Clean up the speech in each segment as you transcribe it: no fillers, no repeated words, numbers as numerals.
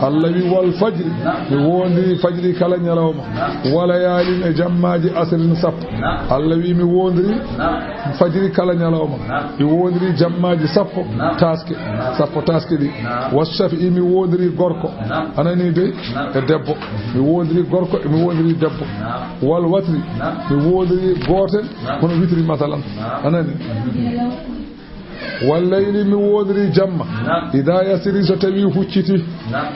Allah wi wal fajri mi wondiri fajri kala nyalawma wala yalin e jammaji asrin sappo Allah wi mi wondiri fajri kala nyalawma mi wondiri jammaji sappo taske di washafi mi wondiri gorko anani de e debbo mi wondiri gorko e mi wondiri debbo wal watri mi wondiri gotel kono witri masalan anani والليل من وذري جمع إذا يسري ستوي فوتشتي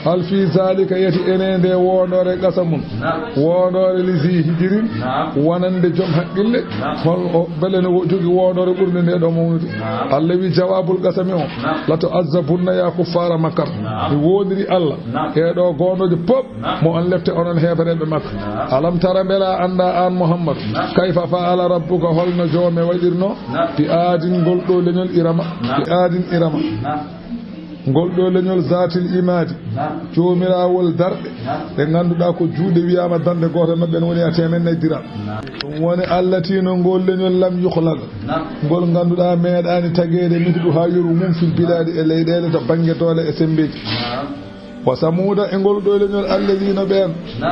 هل في ذلك يتي إنين دي وونور قسمون وونور لزي هجرين وانان دي جمع قل بلن وجوغي وونور قرن دي دومونتي اللي جواب القسمون لا تعذبون يا كفار مكر وذري الله يدو غونو دي بوب مو ان لفت اونن هيفره بمكر ألم ترى بلا أن محمد كيف فعل ربك هل نجوم ويدرنو في آدين قلتو لنل إرما adin irama goldo leñol zatil imadi joomirawol darde be ganduda ko juude wiyama dande goto mabbe woni a temenne diram dum woni allatino gol leñol lam yukhlaq gol ganduda meedani tagede mitdu ha yoru mum fil biladi e leydele to bange dole e sembeji wa samuuda e ngol do leñol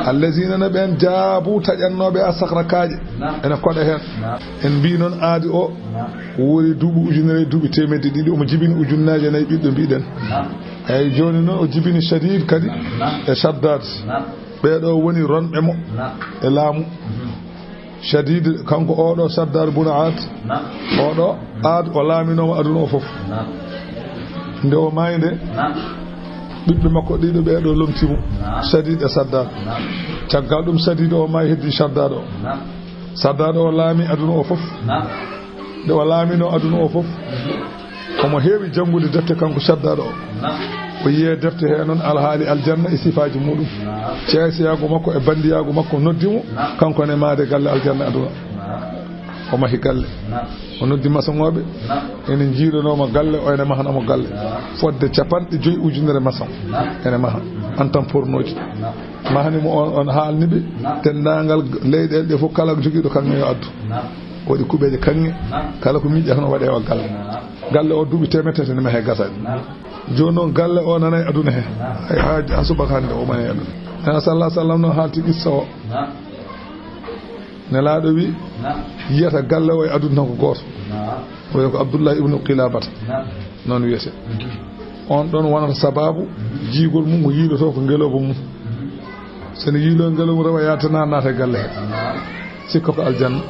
allazina ben jaabu tajannobe asakra kaaje ena koda hen en bi non aadi o wori dubu ujunere dubi temedde didi o mo jibini ujunnaaje nay biddo biiden ay joni non o jibini shadid kadi e shaddad beedo woni ronbe mo e laamu shadid kanko odo shaddad bunaat odo aad o laamino mo aduna o fof nde o mayde bibbe makko dido beedo lomtimo shadid e shaddad caggal dum shadid o may heddi shaddad o laami aduna o fof de walaamino aduna o fof omo heewi jangude defte kanko shaddado o yiye defte he non alhaali aljanna e sifaji mudum ceesiyago makko e bandiyago makko noddimo kanko ne maade galle aljanna aduna o mahi galle o noddi masangobe ene jiironoma galle o ene mahanamo galle fodde capanɗe 5 ujunere masan ene maha en temps pornoji mahanimo on haalniɓe tendangal leyɗele ɗe fof kala jogiiɗo kanŋe yo addu wodi kubeje kanŋe kala ko miƴƴa tan waɗe o galle o duuɓi temetete ne mehe gasani joni noon galle o nanay aduna he ha subaka hande o mane aduna nana sallah sallam noon haalti qissa o nelaaɗo wi yiyata galle o e aduna tan ko gooto o ko abdoullah ibnu qilabata noon wiyete on ɗon wonata sababu jiigol mum o yiiloto ko ngeloba mum sene yiilo ngeloba rewa yatana naata galle he sikka ko aljanna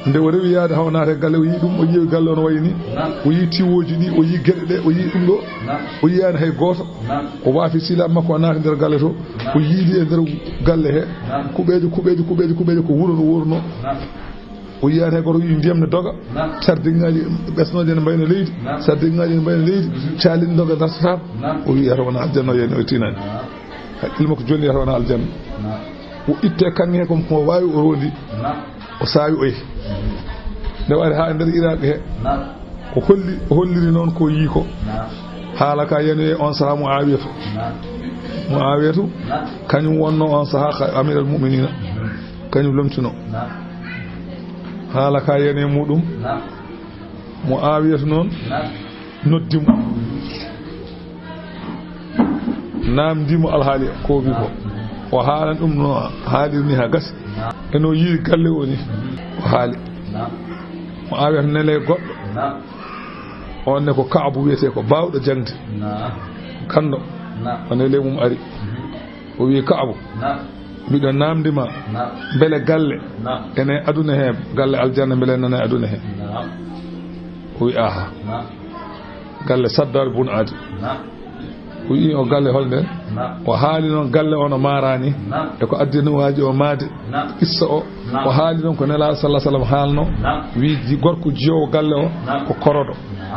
nde o rewi yaade haw naate galle o yi ɗum o ƴeewi galle on wayni o yi tiwoji ɗi o yi gueɗe ɗe o yi ɗum ɗo o yiyani hay gooto o waafi silam makko o naati nder galle to o yiidi e nder galle he kuɓeje ko wuro no wurno o yiyani hay goto o yi ndiyam ne doga sardiŋaji ɓesnoje ne mbayno leydi sardiŋaji ne mbayno leydi caalini doga dartata o wi yata wona aljanna o yeni o tinani haqqille makko jolni yata wona aljanna o itte kanŋe he ko wawi o rondi o saawi oyi nde wari ha nder iraqe he o holliri noon ko yii ko haala ka yenoye on saha mo awiyatu kañum wonno on saha amiral mu'minina kañum lomtino haala ka yene muɗum mo awiyatu noon noddimo namdimo alhaali ko wi ko o haalan ɗum no haalirni ha gasi eno yii galle o ni o haali mo awiyata nele goɗɗo on ne ko kaabu wiyete ko bawɗo jangde kanɗo o nele mum ari o wi kaabu mbiɗo namdima beele galle ene aduna he galle aljanna beele nane aduna he o wi aha galle saddar bun adi o wi o galle holde o haali noon galle o no marani e ko addinowaji o maade issa o haali noon ko nela sallah sallam haalno wi gorko jiyowo galle o ko koroɗo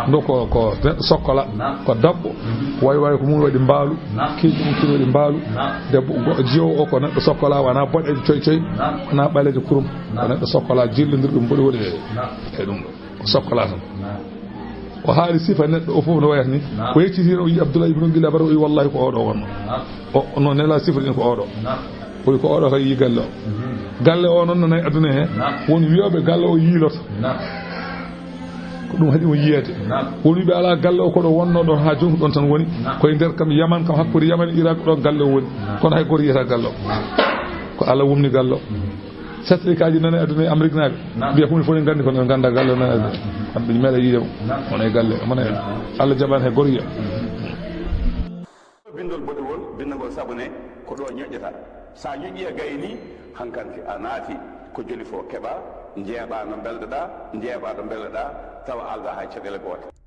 ndo ko sokkola ko dabɓo way ko mum waɗi mbaalu kiiji mum kiri waɗi mbaalu debbo jiyowo o ko neɗɗo sokkola wona boɗeje coy wona ɓaleje kurum ko neɗɗo sokkola jillodir ɗum mboɗi woɗi e ɗum ɗo ko sokkola tan o haali sifa neɗɗo o fof no wayata ni o yeccitino o yi abdoulaye ibnu gila bara o yi wallahi ko oɗo wonno o no nela sifa ɗin ko oɗo o wi ko oɗo kay yi galle o galle o noon nanayi aduna he won wiyoɓe galle o yiiloto ko ɗum haɗi o yiyete woni ɓe ala galle o koɗo wonno ɗon ha joni ɗon tan woni koye nder kam yaman kam hakkude yaman e Irak ɗon galle o woni kono hay goto yiyata galle o ko Allah wumni galle o satellite kaji nane aduna e Amérique naɓe mbiya hunde fof ne gandi kono ɓe ganda galle o nane aduna kamɓe meeɗa yiidemo wona e galle mona Allah jaɓani hay goto yiya bindol boɗewol bindagol sabune ko ɗo ñoƴƴata sa ñoƴƴi e gayni hankanti a naati ko joli fo keɓa jeeɓa no belɗoɗa jeeɓa ɗo belɗoɗa tawa alda hay caɗele goote